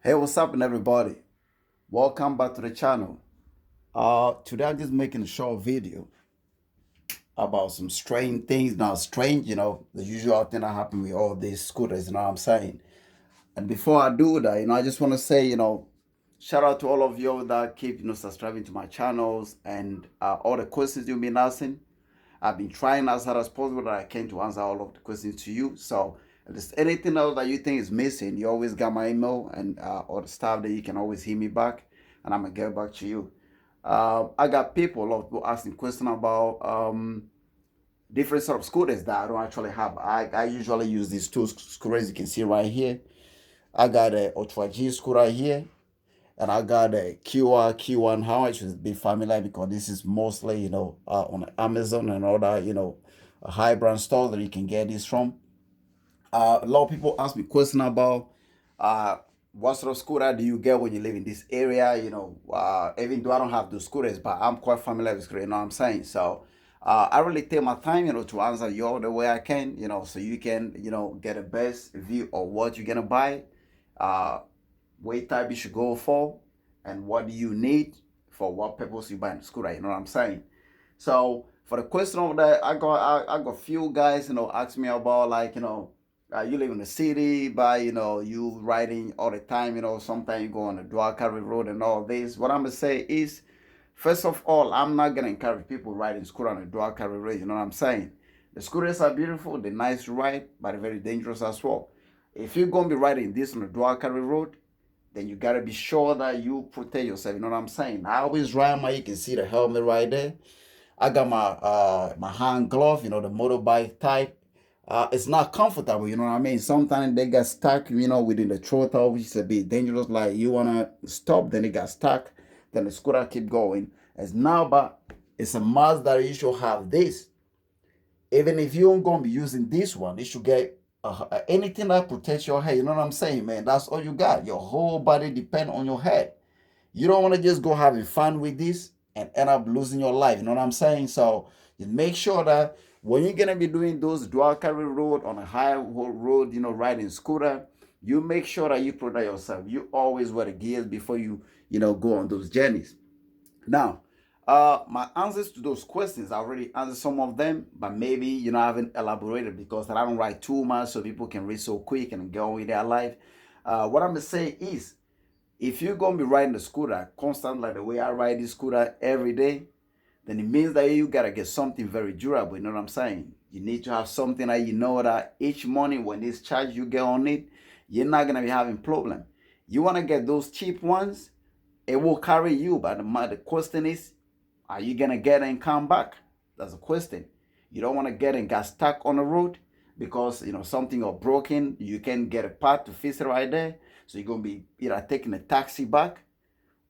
Hey, what's up, everybody? Welcome back to the channel. Today I'm just making a short video about some strange things. Now, strange, the usual thing that happen with all these scooters. You know what I'm saying? And before I do that, I just want to say, shout out to all of you that keep, subscribing to my channels and all the questions you've been asking. I've been trying as hard as possible that I can to answer all of the questions to you. So if there's anything else that you think is missing, you always got my email and or the stuff that you can always hit me back, and I'm gonna get back to you. I got people, a lot of people asking questions about different sort of scooters that I don't actually have. I usually use these two scooters you can see right here. I got a Ultra G scooter here, and I got a QR Q1. How I should be familiar because this is mostly on Amazon and other high brand stores that you can get this from. A lot of people ask me question about uh, what sort of scooter do you get when you live in this area. Even though I don't have those scooters, but I'm quite familiar with scooter. You know what I'm saying? So I really take my time, to answer you all the way I can. So you can get a best view of what you're gonna buy. Uh, what type you should go for, and what do you need for what purpose you buying the scooter. You know what I'm saying? So for the question of that, I got few guys ask me about like you live in the city, but you riding all the time. Sometimes you go on the dual carry road and all this. What I'm gonna say is, first of all, I'm not gonna encourage people riding scooter on the dual carry road. You know what I'm saying? The scooters are beautiful, they're nice to ride, but they're very dangerous as well. If you're gonna be riding this on the dual carry road, then you gotta be sure that you protect yourself. You know what I'm saying? I always ride my. You can see the helmet right there. I got my hand glove. The motorbike type. It's not comfortable. You know what I mean? Sometimes they get stuck. Within the throttle, which is a bit dangerous. Like you wanna stop, then it got stuck. Then the scooter keep going. It's now, but it's a must that you should have this. Even if you aren't gonna be using this one, you should get anything that protects your head. You know what I'm saying, man? That's all you got. Your whole body depend on your head. You don't want to just go having fun with this and end up losing your life. You know what I'm saying? So you make sure that when you're gonna be doing those dual carry road on a high road, riding scooter, you make sure that you protect yourself. You always wear the gears before you go on those journeys. Now, my answers to those questions, I already answered some of them, but maybe I haven't elaborated because I don't write too much so people can read so quick and go with their life. What I'm gonna say is, if you're gonna be riding the scooter constant like the way I ride this scooter every day, then it means that you gotta get something very durable. You know what I'm saying? You need to have something that that each morning when this charge you get on it, you're not gonna be having problem. You wanna get those cheap ones, it will carry you, but the question is, are you gonna get it and come back? That's a question. You don't want to get and get stuck on the road because something got broken. You can get a part to fix it right there. So you're gonna be either taking a taxi back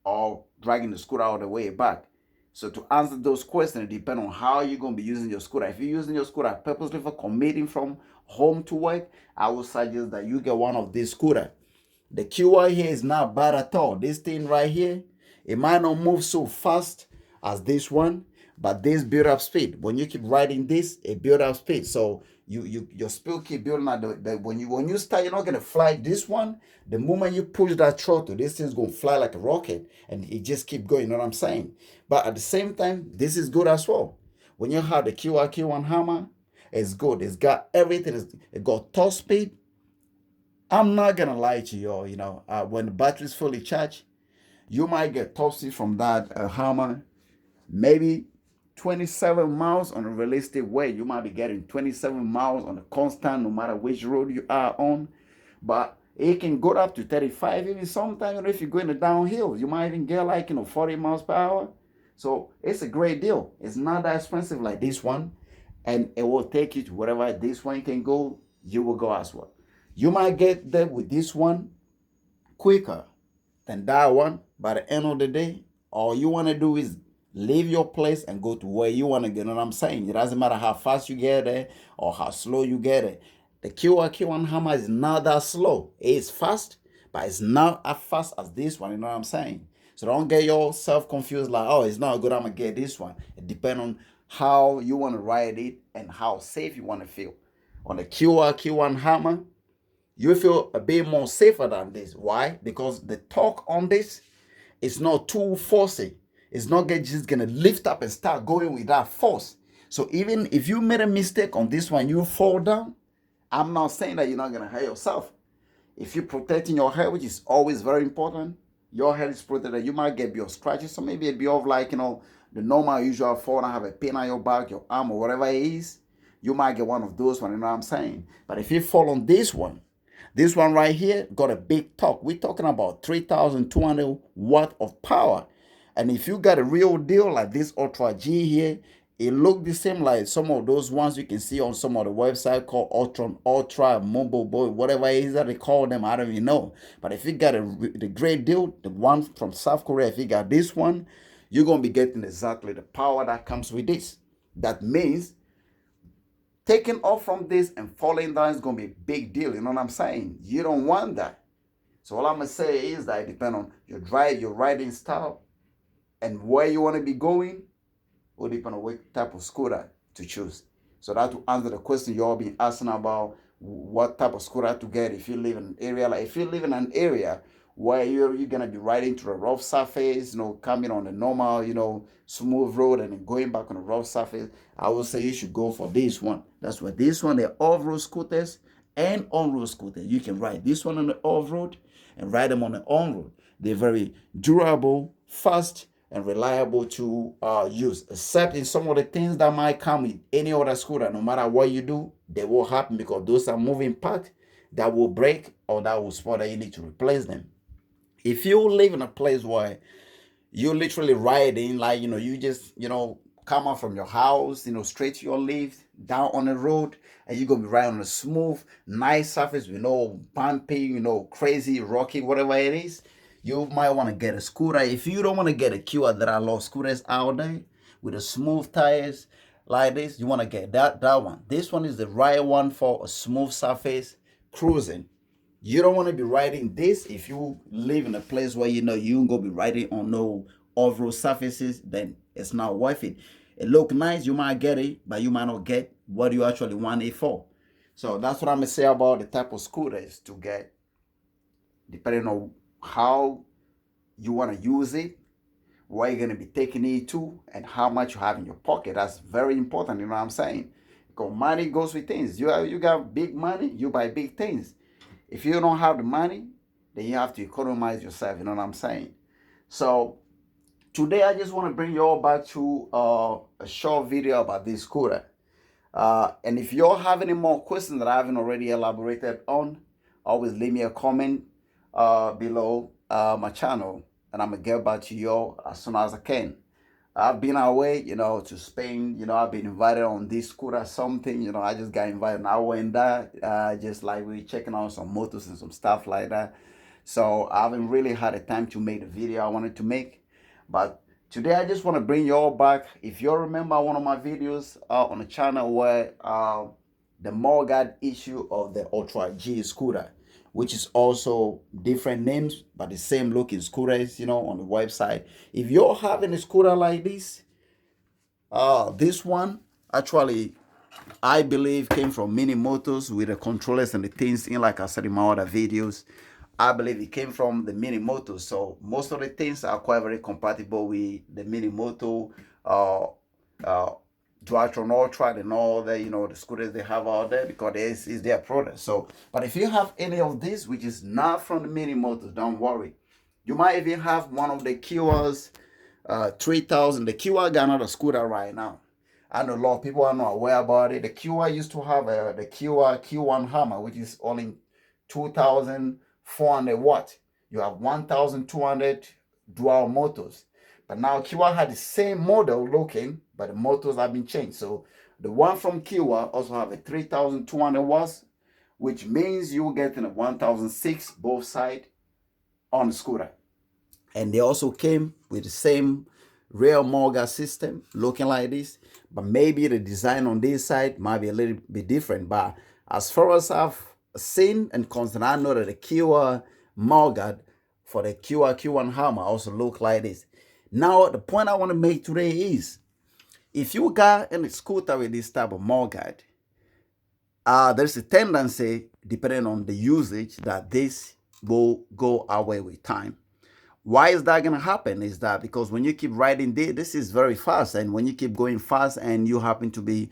or dragging the scooter all the way back. So to answer those questions, it depends on how you're gonna be using your scooter. If you're using your scooter purposely for commuting from home to work, I would suggest that you get one of these scooters. The QR here is not bad at all. This thing right here, it might not move so fast as this one, but this build up speed. When you keep riding this, it build up speed. So your speed keep building up. When you start, you're not gonna fly this one. The moment you push that throttle, this thing's gonna fly like a rocket, and it just keep going. You know what I'm saying? But at the same time, this is good as well. When you have the QR Q1 hammer, it's good. It's got everything. It got top speed. I'm not gonna lie to you all. When the battery's fully charged, you might get toasted from that hammer. Maybe 27 miles on a realistic way. You might be getting 27 miles on a constant, no matter which road you are on. But it can go up to 35. Even sometimes, if you're going downhill, you might even get like 40 miles per hour. So it's a great deal. It's not that expensive like this one, and it will take you to wherever this one can go. You will go as well. You might get there with this one quicker than that one. By the end of the day, all you want to do is leave your place and go to where you want to get. You know what I'm saying? It doesn't matter how fast you get there or how slow you get there. The QR Q1 hammer is not that slow. It's fast, but it's not as fast as this one. You know what I'm saying? So don't get yourself confused like, oh, it's not good, I'm going to get this one. It depends on how you want to ride it and how safe you want to feel. On the QR Q1 hammer, you feel a bit more safer than this. Why? Because the torque on this is not too forcing. It's not just gonna lift up and start going with that force. So even if you made a mistake on this one, you fall down. I'm not saying that you're not gonna hurt yourself. If you're protecting your hair, which is always very important, your hair is protected. You might get your scratches, so maybe it'd be off like the normal usual fall and have a pain on your back, your arm, or whatever it is. You might get one of those one, you know what I'm saying? But if you fall on this one right here got a big torque. We're talking about 3,200 watt of power. And if you got a real deal like this Ultra G here, it look the same like some of those ones you can see on some of the website called Ultra, Mobile Boy, whatever it is that they call them, I don't even know. But if you got the great deal, the one from South Korea, if you got this one, you're going to be getting exactly the power that comes with this. That means taking off from this and falling down is going to be a big deal. You know what I'm saying? You don't want that. So all I'm going to say is that it depends on your riding style, and where you want to be going will depend on what type of scooter to choose. So that to answer the question you all been asking about what type of scooter to get if you live in an area, like if you live in an area where you're gonna be riding through a rough surface, coming on the normal, smooth road and then going back on a rough surface, I would say you should go for this one. That's why this one, they're off-road scooters and on-road scooters. You can ride this one on the off-road and ride them on the on-road. They're very durable, fast, and reliable to use, except in some of the things that might come with any other scooter. No matter what you do, they will happen because those are moving parts that will break or that will spoil that you need to replace them. If you live in a place where you're literally riding, like, you just, come out from your house, straight to your lift, down on the road, and you're going to be riding on a smooth, nice surface with no bumpy, crazy, rocky, whatever it is, you might want to get a scooter. If you don't want to get a Kia, there are a lot of scooters out there with the smooth tires like this. You want to get that one. This one is the right one for a smooth surface cruising. You don't want to be riding this if you live in a place where you ain't gonna be riding on no off-road surfaces. Then it's not worth it. It look nice, you might get it, but you might not get what you actually want it for. So that's what I'm gonna say about the type of scooters to get, depending on how you want to use it, where you're going to be taking it to, and how much you have in your pocket. That's very important, you know what I'm saying? Because money goes with things. You got big money, you buy big things. If you don't have the money, then you have to economize yourself, you know what I'm saying? So today I just want to bring you all back to a short video about this scooter. And if you all have any more questions that I haven't already elaborated on, always leave me a comment below my channel, and I'm gonna get back to you all as soon as I can. I've been away, to Spain. I've been invited on this scooter something. I just got invited. And I went there, just like we checking out some motors and some stuff like that. So I haven't really had a time to make the video I wanted to make. But today I just want to bring you all back. If you all remember one of my videos on the channel where the Morgard issue of the Ultra G scooter, which is also different names, but the same looking scooters, on the website. If you're having a scooter like this one, actually, I believe came from Mini Motors with the controllers and the things in, like I said in my other videos. I believe it came from the Mini Motors. So most of the things are quite very compatible with the Mini Moto, Dualtron Ultra and all the the scooters they have out there, because it's their product. So, but if you have any of this which is not from the Mini Motors, don't worry. You might even have one of the Kiwas 3000. The Kiwa got another scooter right now. I know a lot of people are not aware about it. The Kiwa used to have the Kiwa Q1 Hammer, which is only 2,400 watts. You have 1,200 dual motors. But now Kiwa had the same model looking, but the motors have been changed. So the one from Kiwa also have a 3,200 watts, which means you're getting a 1,006 both sides on the scooter. And they also came with the same rear Morgard system looking like this, but maybe the design on this side might be a little bit different. But as far as I've seen and concerned, I know that the Kiwa Morgard for the Kiwa Q1 Hammer also look like this. Now, the point I want to make today is, if you got a scooter with this type of Morgard, there's a tendency depending on the usage, that this will go away with time. Why is that going to happen? Is that because when you keep riding this is very fast, and when you keep going fast and you happen to be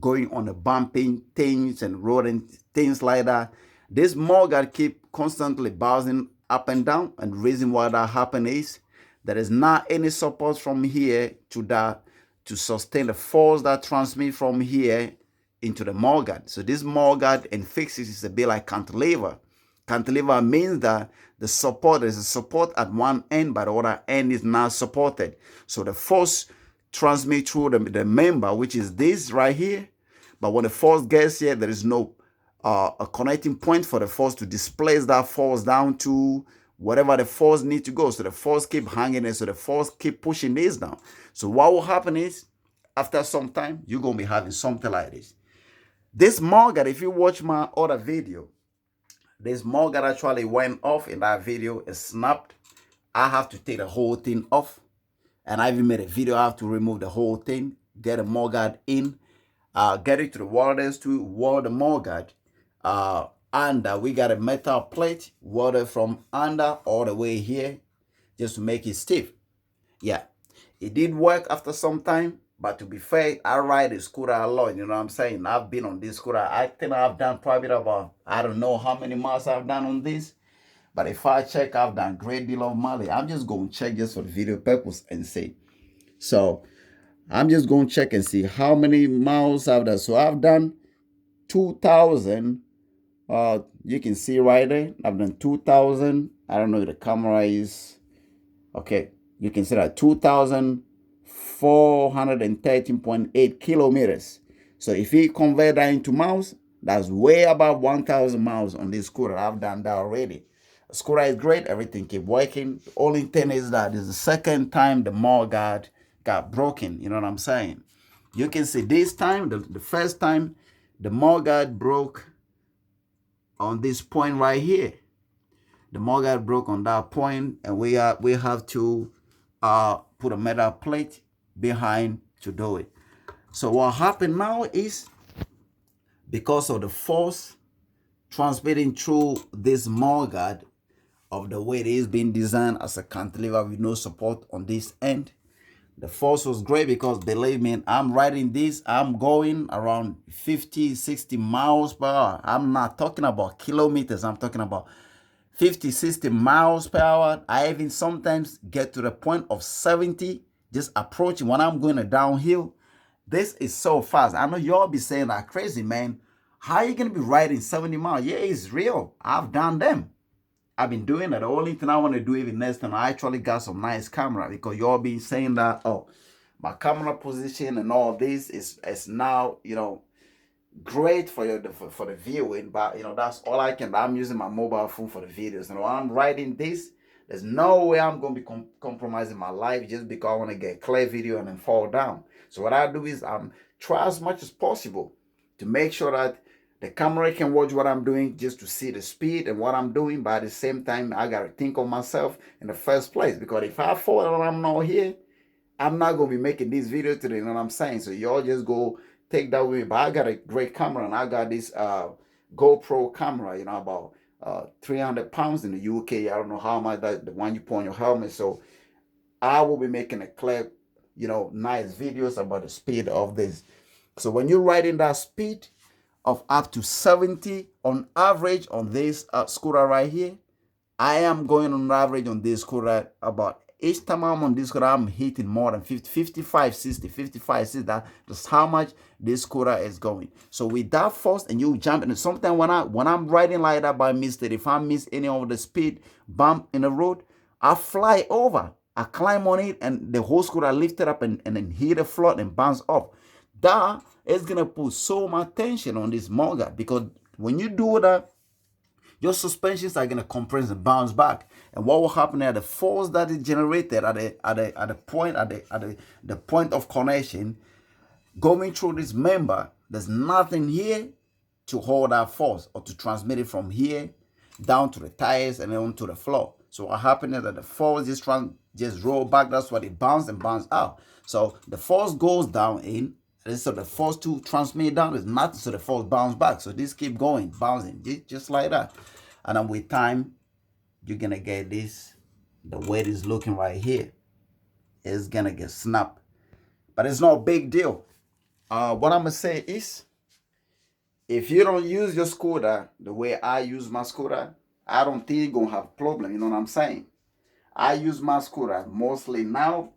going on the bumping things and rolling things like that, this mudguard keep constantly bouncing up and down. And the reason why that happen is there is not any support from here to that to sustain the force that transmit from here into the mudguard. So this mudguard and fixes is a bit like cantilever. Cantilever means that the support, there's a support at one end, but the other end is not supported. So the force transmits through the member, which is this right here. But when the force gets here, there is no a connecting point for the force to displace that force down to whatever the force needs to go. So the force keep hanging there. So the force keep pushing this down. So what will happen is, after some time, you're going to be having something like this. This mudguard, if you watch my other video, this mudguard actually went off in that video. It snapped. I have to take the whole thing off. And I even made a video. I have to remove the whole thing, get the mudguard in, get it to the welders to weld the mudguard. And we got a metal plate welded from under all the way here just to make it stiff. Yeah, it did work after some time. But to be fair, I ride a scooter a lot, you know what I'm saying? I've been on this scooter. I think I've done probably about, I don't know how many miles I've done on this. But if I check, I've done a great deal of mileage. I'm just going to check just for the video purpose and see. So I'm just going to check and see how many miles I've done. So I've done 2,000. You can see right there. I've done 2,000. I don't know if the camera is. Okay. You can see that 2,413.8 kilometers. So if you convert that into miles, that's way above 1,000 miles on this scooter. I've done that already. The scooter is great. Everything keep working. The only thing is that this is the second time the mudguard got broken. You know what I'm saying? You can see this time, the first time, the mudguard broke on this point right here. The mudguard broke on that point, and we have to put a metal plate behind to do it. So what happened now is, because of the force transmitting through this mudguard of the way it is being designed as a cantilever with no support on this end, the force was great. Because believe me, I'm riding this, I'm going around 50, 60 miles per hour. I'm not talking about kilometers, I'm talking about 50, 60 miles per hour. I even sometimes get to the point of 70, just approaching when I'm going a downhill. This is so fast. I know y'all be saying that crazy, man. How are you going to be riding 70 miles? Yeah, it's real. I've done them. I've been doing that. The only thing I want to do even next time, I actually got some nice camera, because y'all been saying that, oh, my camera position and all this is now, you know, great for the viewing. But you know, that's all I can. I'm using my mobile phone for the videos, and when I'm writing this, there's no way I'm going to be compromising my life just because I want to get clear video and then fall down. So what I do is try as much as possible to make sure that the camera can watch what I'm doing, just to see the speed and what I'm doing. But at the same time, I got to think of myself in the first place, because if I fall and I'm not here, I'm not going to be making this video today, you know what I'm saying? So y'all just go take that with me. But I got a great camera, and I got this GoPro camera, you know, about 300 pounds in the UK. I don't know how much that the one you put on your helmet. So I will be making a clear, you know, nice videos about the speed of this. So when you're riding that speed of up to 70 on average on this scooter right here, I am going on average on this scooter about, each time I'm on this scooter, I'm hitting more than 50, 55, 60, 55, 60. That's how much this scooter is going. So with that force, and you jump, and sometimes when I'm riding like that by mistake, if I miss any of the speed bump in the road, I fly over, I climb on it, and the whole scooter lifted up and then hit the floor and bounce off. That is gonna put so much tension on this mudguard, because when you do that, your suspensions are going to compress and bounce back. And what will happen at the force that is generated at the point of connection going through this member, there's nothing here to hold that force or to transmit it from here down to the tires and then onto the floor. So what happens is that the force just roll back. That's why it bounce and bounce out. So the force goes down in, And so the force to transmit down is nothing, so the force bounce back. So this keep going, bouncing, just like that. And then with time, you're gonna get this. The way it is looking right here is gonna get snapped. But it's no big deal. What I'm gonna say is, if you don't use your scooter the way I use my scooter, I don't think you're gonna have problem. You know what I'm saying? I use my scooter mostly now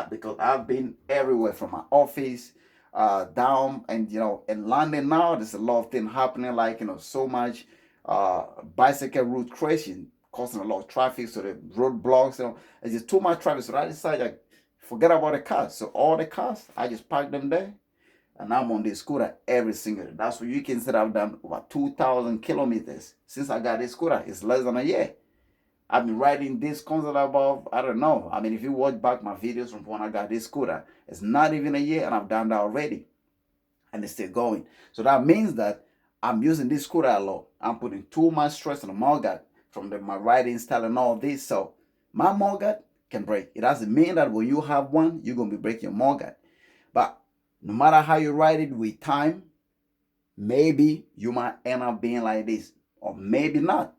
because I've been everywhere from my office down, and in London now there's a lot of things happening, like so much bicycle route creation causing a lot of traffic, so the roadblocks, it's just too much traffic. So I decided like forget about the cars. So all the cars I just park them there, and I'm on this scooter every single day. That's what you can say. I've done over 2,000 kilometers since I got this scooter. It's less than a year. I've been riding this constant about, I don't know. I mean, if you watch back my videos from when I got this scooter, it's not even a year and I've done that already. And it's still going. So that means that I'm using this scooter a lot. I'm putting too much stress on the mudguard from my riding style and all this. So my mudguard can break. It doesn't mean that when you have one, you're going to be breaking your mudguard. But no matter how you ride it with time, maybe you might end up being like this, or maybe not.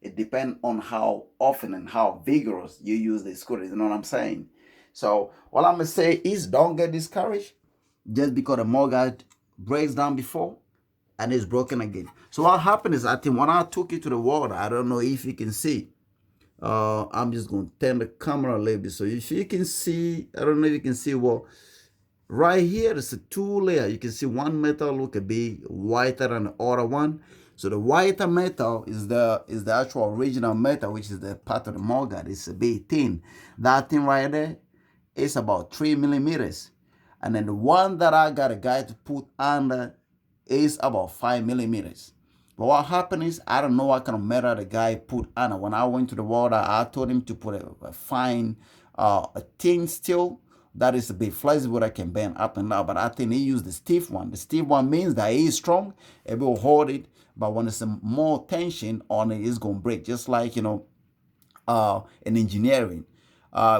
It depends on how often and how vigorous you use the scooter. You know what I'm saying? So what I'm gonna say is, don't get discouraged just because the mudguard breaks down before and it's broken again. So what happened is, I think when I took it to the water, I don't know if you can see. I'm just gonna turn the camera a little bit so if you can see. I don't know if you can see. Well, right here is a two layer. You can see one metal look a bit whiter than the other one. So the whiter metal is the actual original metal, which is the part of the mudguard. It's a bit thin. That thing right there is about 3 millimeters. And then the one that I got a guy to put under is about 5 millimeters. But what happened is, I don't know what kind of metal the guy put under. When I went to the water, I told him to put a fine, a thin steel that is a bit flexible that can bend up and down. But I think he used the stiff one. The stiff one means that it is strong, it will hold it. But when there's more tension on it, it's gonna break. Just like in engineering,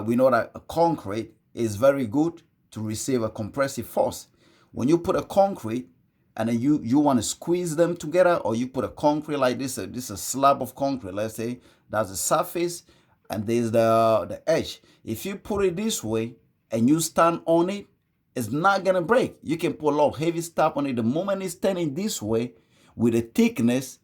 we know that a concrete is very good to receive a compressive force. When you put a concrete and then you want to squeeze them together, or you put a concrete like this, this is a slab of concrete. Let's say that's the surface and there's the edge. If you put it this way and you stand on it, it's not gonna break. You can put a lot of heavy stuff on it. The moment it's standing this way with a thickness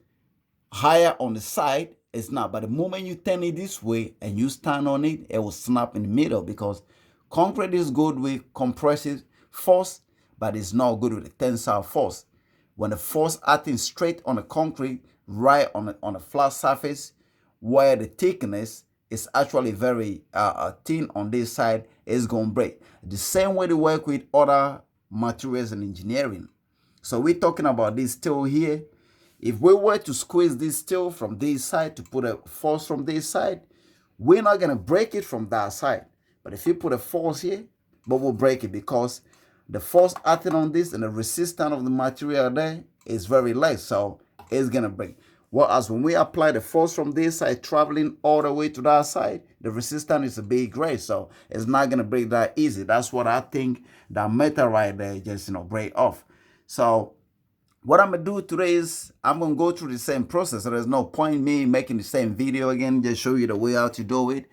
higher on the side, it's not. But the moment you turn it this way and you stand on it, it will snap in the middle, because concrete is good with compressive force, but it's not good with the tensile force. When the force acting straight on the concrete, right on a flat surface, where the thickness is actually very thin on this side, it's going to break. The same way they work with other materials in engineering. So we're talking about this steel here. If we were to squeeze this steel from this side to put a force from this side, we're not going to break it from that side. But if you put a force here, but we'll break it, because the force acting on this and the resistance of the material there is very less, so it's going to break. Whereas when we apply the force from this side traveling all the way to that side, the resistance is a bit great, so it's not going to break that easy. That's what I think that metal right there just break off. So what I'm going to do today is I'm going to go through the same process. So there's no point me making the same video again, just show you the way how to do it.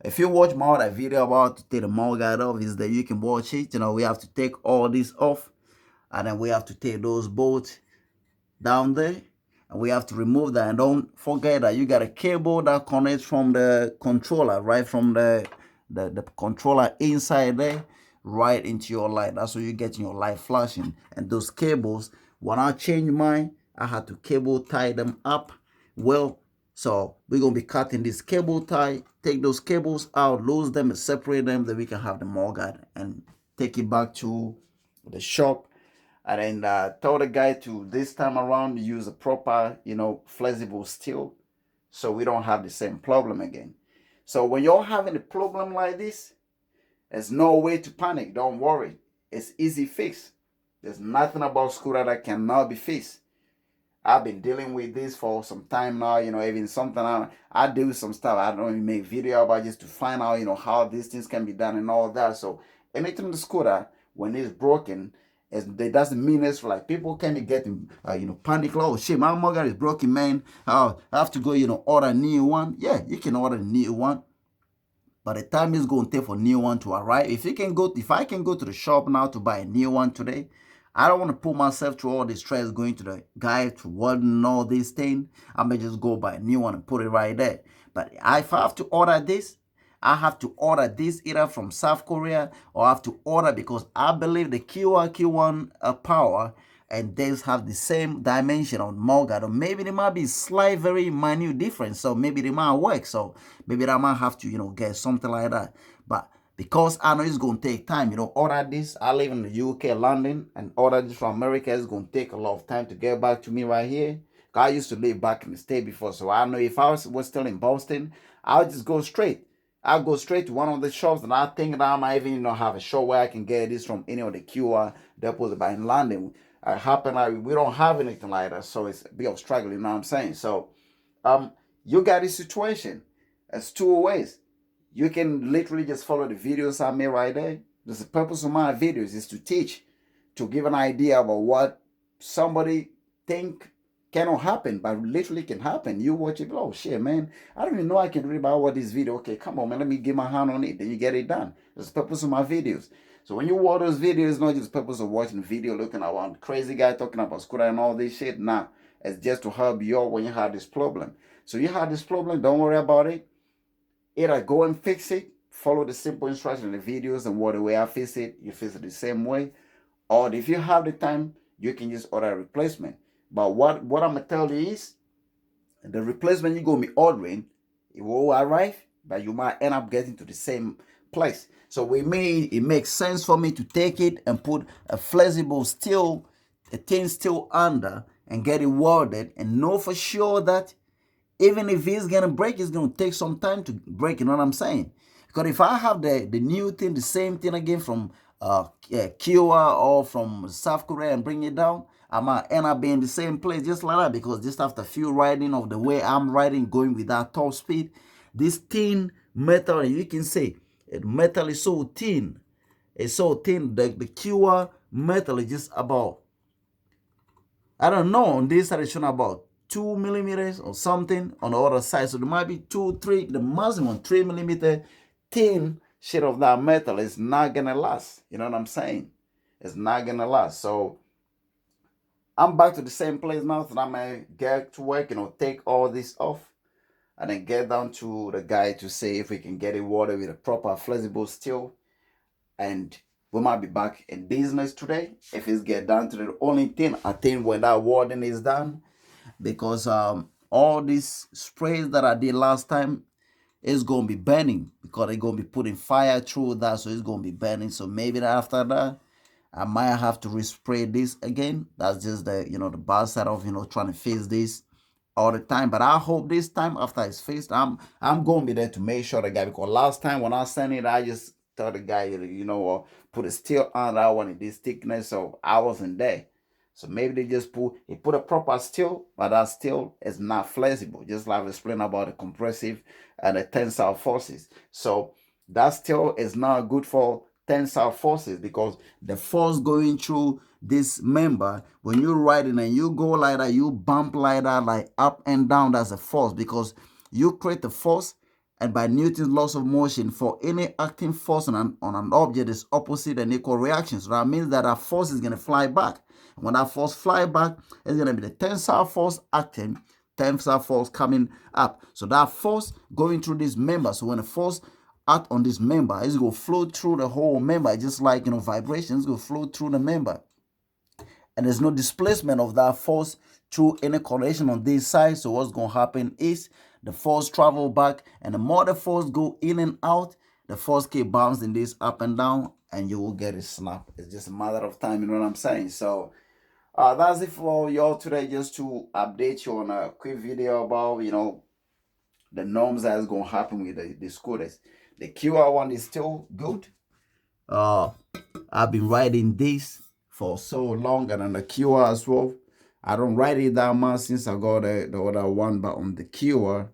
If you watch my other video about to take the mudguard off, is that you can watch it. We have to take all this off, and then we have to take those bolts down there, and we have to remove that. And don't forget that you got a cable that connects from the controller, right from the controller inside there, right into your light. That's where you're getting your light flashing. And those cables, when I changed mine, I had to cable tie them up well. So we're going to be cutting this cable tie, take those cables out, lose them and separate them, then we can have the mudguard and take it back to the shop. And then tell the guy to, this time around, use a proper, flexible steel, so we don't have the same problem again. So when you're having a problem like this, there's no way to panic. Don't worry. It's easy fix. There's nothing about scooter that cannot be fixed. I've been dealing with this for some time now, even something I do some stuff I don't even make video about, just to find out, how these things can be done and all that. So anything in the scooter, when it's broken, It doesn't mean it's like people can get in, panic. Like, oh shit, my mugger is broken, man. Oh, I have to go, order a new one. Yeah, you can order a new one. By the time it's going to take for a new one to arrive, if I can go to the shop now to buy a new one today, I don't want to put myself through all the stress going to the guy to welding all these things. I may just go buy a new one and put it right there. But if I have to order this, I have to order this either from South Korea, or I have to order, because I believe the Q1 power and these have the same dimension on Morgan, or maybe there might be slight, very minute difference. So maybe they might work. So maybe I might have to, get something like that. But because I know it's going to take time, order this. I live in the UK, London, and order this from America. It's going to take a lot of time to get back to me right here. I used to live back in the state before, so I know if I was still in Boston, I'll just go straight. I'll go straight to one of the shops, and I think that I might even have a shop where I can get this from any of the QR depots. But in London, we don't have anything like that, so it's a bit of struggle. You know what I'm saying? So, you got this situation. It's two ways. You can literally just follow the videos I made right there. The purpose of my videos is to teach, to give an idea about what somebody think cannot happen, but literally can happen. You watch it, oh shit, man, I don't even know I can read about what this video. Okay, come on, man, let me get my hand on it. Then you get it done. That's the purpose of my videos. So when you watch those videos, not just the purpose of watching the video, looking at one crazy guy talking about scooter and all this shit. Nah, it's just to help you out when you have this problem. So you have this problem, don't worry about it. Either go and fix it, follow the simple instructions in the videos, and what the way I fix it, you fix it the same way. Or if you have the time, you can just order a replacement. But what I'm gonna tell you is, the replacement you're gonna be ordering, it will arrive, but you might end up getting to the same place. So with me, it makes sense for me to take it and put a flexible steel, a thin steel under, and get it welded, and know for sure that even if it's gonna break, it's gonna take some time to break. You know what I'm saying? Because if I have the new thing, the same thing again from Kiowa or from South Korea and bring it down, I might end up being the same place just like that. Because just after a few riding of the way I'm riding, going with that top speed, this thin metal, you can say, metal is so thin. It's so thin. The Kiowa metal is just about, I don't know, on this side it's showing about 2 millimeters or something. On the other side, so there might be 2, 3, the maximum 3 millimeter thin sheet of that metal. Is not gonna last. You know what I'm saying? It's not gonna last. So I'm back to the same place now. So I'm gonna get to work, take all this off, and then get down to the guy to see if we can get it water with a proper flexible steel. And we might be back in business today if it's get down to the only thing. I think when that wording is done, because all these sprays that I did last time is gonna be burning, because they're gonna be putting fire through that, so it's gonna be burning. So maybe after that, I might have to respray this again. That's just the the bad side of trying to fix this all the time. But I hope this time after it's fixed, I'm gonna be there to make sure the guy, because last time when I sent it, I just told the guy, put a steel on that one in this thickness, so I wasn't there. So maybe they just put a proper steel, but that steel is not flexible. Just like I've explained about the compressive and the tensile forces. So that steel is not good for tensile forces, because the force going through this member, when you're riding and you go like that, you bump like that, like up and down, that's a force, because you create a force. And by Newton's laws of motion, for any acting force on an object is opposite and equal reaction. So that means that force is going to fly back. And when that force fly back, it's going to be the tensile force acting, tensile force coming up. So that force going through this member. So when the force act on this member, it's going to flow through the whole member, just like vibrations go flow through the member. And there's no displacement of that force through any correlation on this side. So what's going to happen is the force travel back, and the more the force go in and out, the force keep bouncing this up and down, and you will get it snap. It's just a matter of time. You know what I'm saying? So that's it for y'all today, just to update you on a quick video about the norms that's going to happen with the scooters. The QR one is still good. I've been riding this for so long, and on the QR as well. I don't ride it that much since I got the other one, but on the QR,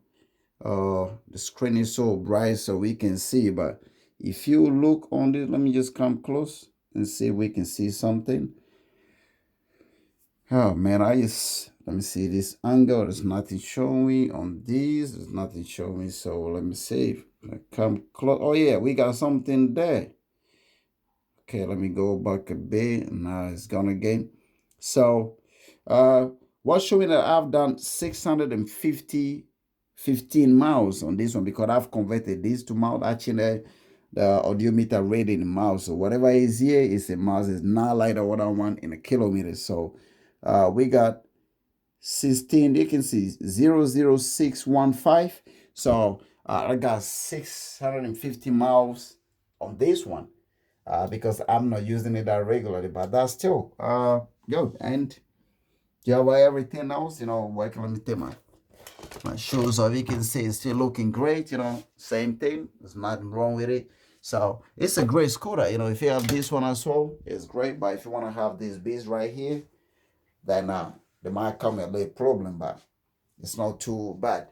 the screen is so bright so we can see. But if you look on this, let me just come close and see if we can see something. Oh man, let me see this angle. There's nothing showing on this. There's nothing showing. So let me see. Come close. Oh yeah, we got something there. Okay, let me go back a bit. Now it's gone again. So what's showing that I've done 615 miles on this one because I've converted this to miles. Actually, the audiometer reading in miles. So whatever is here is in miles. It's not like the other one in a kilometer. So we got 16, you can see 00615. So I got 650 miles on this one because I'm not using it that regularly, but that's still good. And yeah, well, everything else, let me take my shoes off. You can see it's still looking great, same thing. There's nothing wrong with it. So it's a great scooter. If you have this one as well, it's great. But if you want to have this beast right here, then there might come a little problem, but it's not too bad.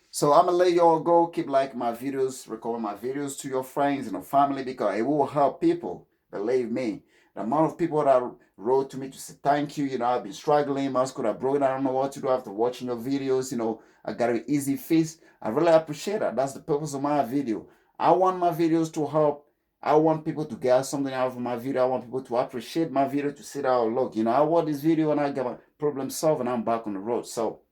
So I'm gonna let y'all go. Keep liking my videos, recommend my videos to your friends and family because it will help people. Believe me. The amount of people that wrote to me to say thank you. I've been struggling. My school I broke. I don't know what to do after watching your videos. I got an easy fix. I really appreciate that. That's the purpose of my video. I want my videos to help. I want people to get something out of my video. I want people to appreciate my video, to say that, oh, look, I watched this video and I got my problem solved and I'm back on the road. So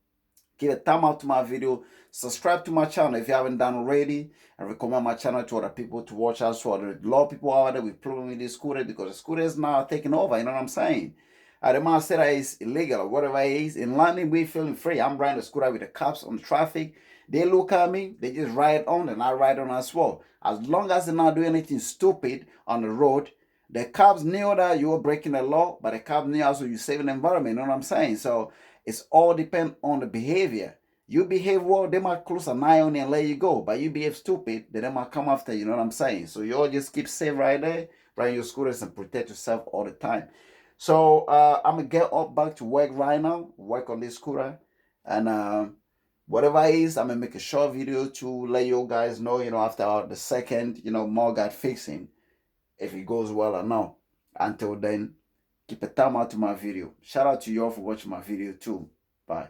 give a thumb up to my video. Subscribe to my channel if you haven't done already. And recommend my channel to other people to watch as well. There are a lot of people out there with problem with this scooter because the scooter is now taking over. You know what I'm saying? I demand say that it's illegal or whatever it is. In London, we feeling free. I'm riding the scooter with the cops on the traffic. They look at me, they just ride on, and I ride on as well. As long as they're not doing anything stupid on the road, the cops knew that you were breaking the law, but the cops knew also you saving the environment. You know what I'm saying? So it's all depend on the behavior. You behave well, they might close an eye on you and let you go. But you behave stupid, then they might come after you. You know what I'm saying? So you all just keep safe right there, ride your scooters and protect yourself all the time. So I'm gonna get up back to work right now, work on this scooter, and whatever it is, I'm gonna make a short video to let you guys know, after the second, more got fixing, if it goes well or not. Until then, keep a thumb out to my video. Shout out to you all for watching my video too. Bye.